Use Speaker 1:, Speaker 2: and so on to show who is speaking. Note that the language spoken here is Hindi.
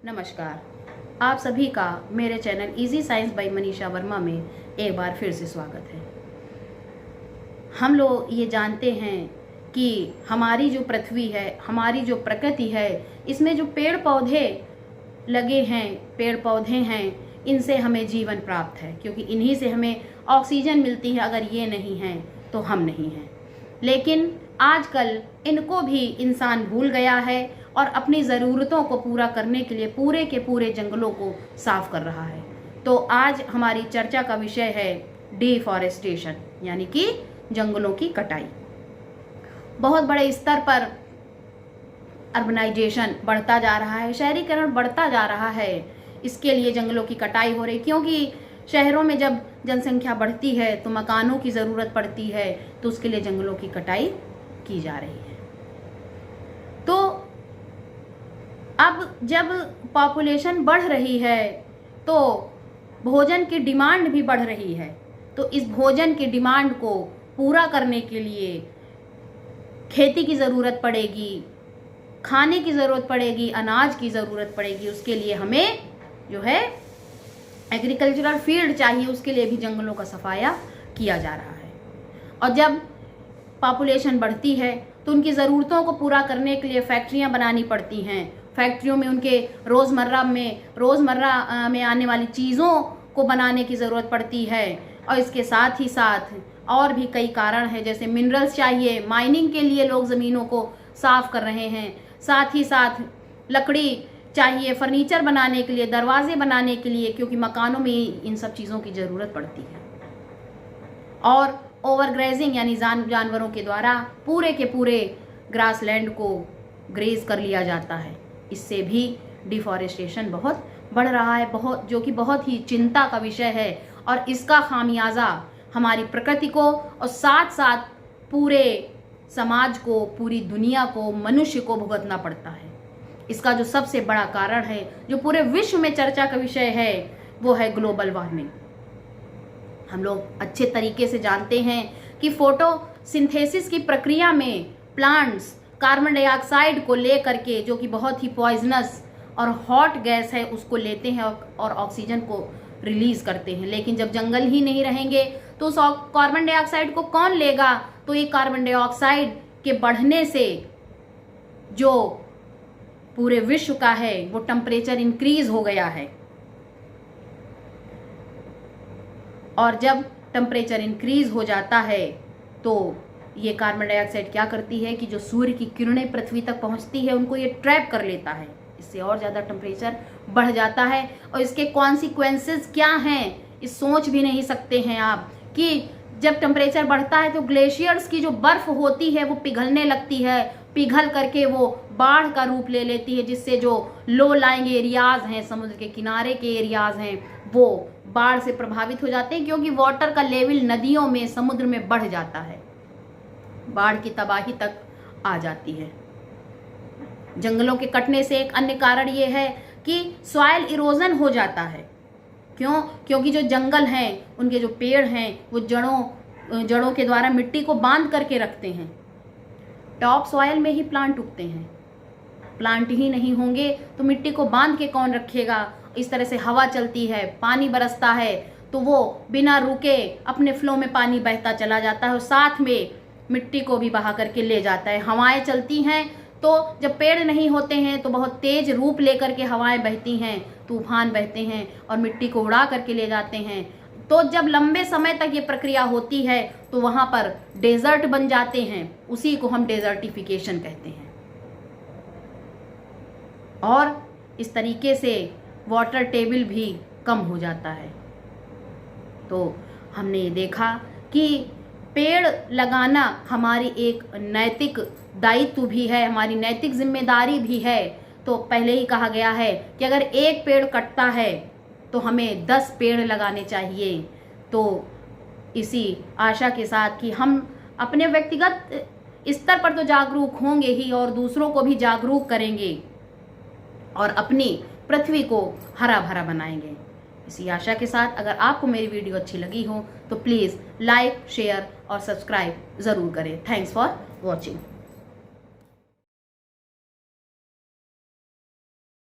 Speaker 1: नमस्कार, आप सभी का मेरे channel easy science by Manisha Verma में एक बार फिर से स्वागत है। हम लोग ये जानते हैं कि हमारी जो पृथ्वी है, हमारी जो प्रकृति है, इसमें जो पेड़ पौधे लगे हैं, पेड़ पौधे हैं, इनसे हमें जीवन प्राप्त है, क्योंकि इन्हीं से हमें ऑक्सीजन मिलती है। अगर ये नहीं हैं तो हम नहीं हैं। लेकिन आजकल इनको भी इंसान भूल गया है और अपनी ज़रूरतों को पूरा करने के लिए पूरे के पूरे जंगलों को साफ कर रहा है। तो आज हमारी चर्चा का विषय है डिफॉरेस्टेशन, यानी कि जंगलों की कटाई। बहुत बड़े स्तर पर अर्बनाइजेशन बढ़ता जा रहा है, शहरीकरण बढ़ता जा रहा है। इसके लिए जंगलों की कटाई हो रही, क्योंकि शहरों में जब जनसंख्या बढ़ती है तो मकानों की ज़रूरत पड़ती है, तो उसके लिए जंगलों की कटाई की जा रही है। तो अब जब पॉपुलेशन बढ़ रही है तो भोजन की डिमांड भी बढ़ रही है। तो इस भोजन की डिमांड को पूरा करने के लिए खेती की ज़रूरत पड़ेगी, खाने की ज़रूरत पड़ेगी, अनाज की ज़रूरत पड़ेगी। उसके लिए हमें जो है एग्रीकल्चरल फील्ड चाहिए, उसके लिए भी जंगलों का सफाया किया जा रहा है। और जब पॉपुलेशन बढ़ती है तो उनकी ज़रूरतों को पूरा करने के लिए फैक्ट्रियां बनानी पड़ती हैं। फैक्ट्रियों में उनके रोज़मर्रा में आने वाली चीज़ों को बनाने की ज़रूरत पड़ती है। और इसके साथ ही साथ और भी कई कारण हैं, जैसे मिनरल्स चाहिए, माइनिंग के लिए लोग ज़मीनों को साफ़ कर रहे हैं। साथ ही साथ लकड़ी चाहिए फर्नीचर बनाने के लिए, दरवाजे बनाने के लिए, क्योंकि मकानों में इन सब चीज़ों की ज़रूरत पड़ती है। और ओवरग्रेजिंग यानी जानवरों के द्वारा पूरे के पूरे ग्रासलैंड को ग्रेज कर लिया जाता है। इससे भी डिफॉरेस्टेशन बहुत बढ़ रहा है, जो कि बहुत ही चिंता का विषय है। और इसका खामियाजा हमारी प्रकृति को और साथ साथ पूरे समाज को, पूरी दुनिया को, मनुष्य को भुगतना पड़ता है। इसका जो सबसे बड़ा कारण है, जो पूरे विश्व में चर्चा का विषय है, वो है ग्लोबल वार्मिंग। हम लोग अच्छे तरीके से जानते हैं कि फोटोसिंथेसिस की प्रक्रिया में प्लांट्स कार्बन डाइऑक्साइड को ले करके, जो कि बहुत ही पॉइजनस और हॉट गैस है, उसको लेते हैं और ऑक्सीजन को रिलीज करते हैं। लेकिन जब जंगल ही नहीं रहेंगे तो उस कार्बन डाइऑक्साइड को कौन लेगा? तो ये कार्बन डाइऑक्साइड के बढ़ने से जो पूरे विश्व का है वो टेम्परेचर इंक्रीज हो गया है। और जब टेम्परेचर इंक्रीज हो जाता है तो ये कार्बन डाइऑक्साइड क्या करती है कि जो सूर्य की किरणें पृथ्वी तक पहुंचती है, उनको ये ट्रैप कर लेता है। इससे और ज़्यादा टेम्परेचर बढ़ जाता है। और इसके कॉन्सिक्वेंसेस क्या हैं, इस सोच भी नहीं सकते हैं आप, कि जब टेम्परेचर बढ़ता है तो ग्लेशियर्स की जो बर्फ़ होती है वो पिघलने लगती है। पिघल करके वो बाढ़ का रूप ले लेती है, जिससे जो लो लाइंग एरियाज़ हैं, समुद्र के किनारे के एरियाज़ हैं, वो बाढ़ से प्रभावित हो जाते हैं, क्योंकि वाटर का लेवल नदियों में, समुद्र में बढ़ जाता है। बाढ़ की तबाही तक आ जाती है। जंगलों के कटने से एक अन्य कारण ये है कि सॉइल इरोजन हो जाता है। क्यों? क्योंकि जो जंगल हैं, उनके जो पेड़ हैं, वो जड़ों के द्वारा मिट्टी को बांध करके रखते हैं। टॉप सॉइल में ही प्लांट उगते हैं। प्लांट ही नहीं होंगे तो मिट्टी को बांध के कौन रखेगा? इस तरह से हवा चलती है, पानी बरसता है, तो वो बिना रुके अपने फ्लो में पानी बहता चला जाता है और साथ में मिट्टी को भी बहा करके ले जाता है। हवाएं चलती हैं, तो जब पेड़ नहीं होते हैं तो बहुत तेज रूप लेकर के हवाएं बहती हैं, तूफान बहते हैं और मिट्टी को उड़ा करके ले जाते हैं। तो जब लंबे समय तक ये प्रक्रिया होती है तो वहाँ पर डेजर्ट बन जाते हैं। उसी को हम डेजर्टिफिकेशन कहते हैं। और इस तरीके से वाटर टेबल भी कम हो जाता है। तो हमने देखा कि पेड़ लगाना हमारी एक नैतिक दायित्व भी है, हमारी नैतिक जिम्मेदारी भी है। तो पहले ही कहा गया है कि अगर एक पेड़ कटता है तो हमें 10 पेड़ लगाने चाहिए। तो इसी आशा के साथ कि हम अपने व्यक्तिगत स्तर पर तो जागरूक होंगे ही और दूसरों को भी जागरूक करेंगे और अपनी पृथ्वी को हरा भरा बनाएंगे। इसी आशा के साथ अगर आपको मेरी वीडियो अच्छी लगी हो तो प्लीज़ लाइक, शेयर और सब्सक्राइब ज़रूर करें। Thanks for watching.